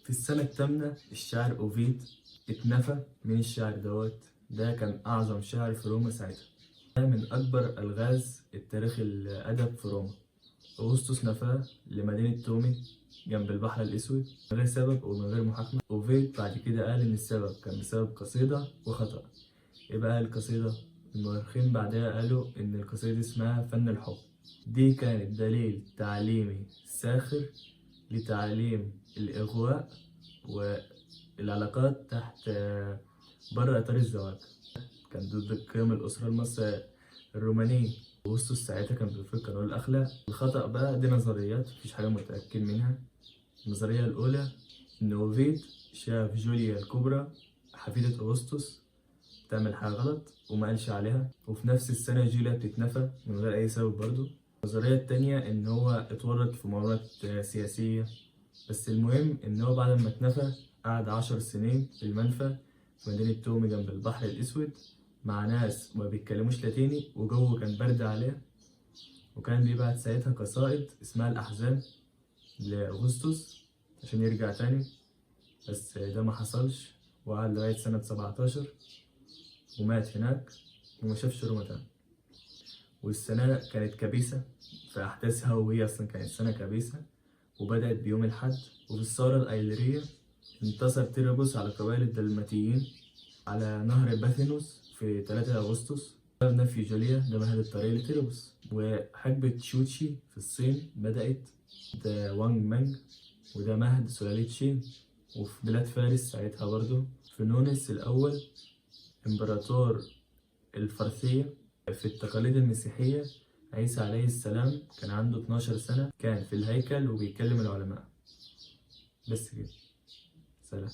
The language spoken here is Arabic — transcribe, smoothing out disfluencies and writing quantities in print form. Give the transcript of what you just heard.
في السنة الثامنة الشاعر أوفيد اتنفى من الشعر دوت. ده كان أعظم شاعر في روما ساعتها. ده من أكبر ألغاز التاريخ الأدب في روما. أغسطس نفاه لمدينة تومي جنب البحر الأسود من غير سبب ومن غير محاكمة. أوفيد بعد كده قال إن السبب كان بسبب قصيدة وخطأ. إيه بقى القصيدة؟ المؤرخين بعدها قالوا إن القصيدة اسمها فن الحب. دي كانت دليل تعليمي ساخر لتعليم الإغواء والعلاقات تحت بره إطار الزواج. كان ضد قيم الأسرة المصرية الرومانية. أغسطس ساعتها كان بيفكر هو الأخلاق. الخطأ بقى دي نظريات مفيش حاجة متأكد منها. النظرية الأولى إن أوفيد شاف جوليا الكبرى حفيدة أغسطس تعمل حاجة غلط وما قالش عليها، وفي نفس السنة جوليا بتتنفى من غير أي سبب برضه. النظرية التانية إن هو اتورط في مؤامرات سياسية. بس المهم إن هو بعد ما اتنفى قعد 10 سنين في المنفى في مدينة تومي جنب البحر الأسود مع ناس ما بيتكلموش لاتيني وجوه كان برد عليه. وكان بيبعت ساعتها قصائد اسمها الأحزان لأغسطس عشان يرجع تاني، بس ده ما حصلش وقعد لغاية سنة 17 ومات هناك وما شافش روما تاني. والسنة كانت كبيسة في أحداثها، وهي أصلا كانت سنة كبيسة وبدأت بيوم الحد. وفي الثورة الأيليرية انتصر تيربوس على قبائل الدلماتيين على نهر باثينوس في 3 أغسطس. نفي جوليا ده مهد الطريق لتيربوس. وحقبة شوتشي في الصين بدأت ده وانج مانج وده مهد سلالة شين. وفي بلاد فارس ساعتها برضه فنونس الأول إمبراطور الفارسية. في التقاليد المسيحية عيسى عليه السلام كان عنده 12 سنة، كان في الهيكل وبيكلم العلماء. بس كده، سلام.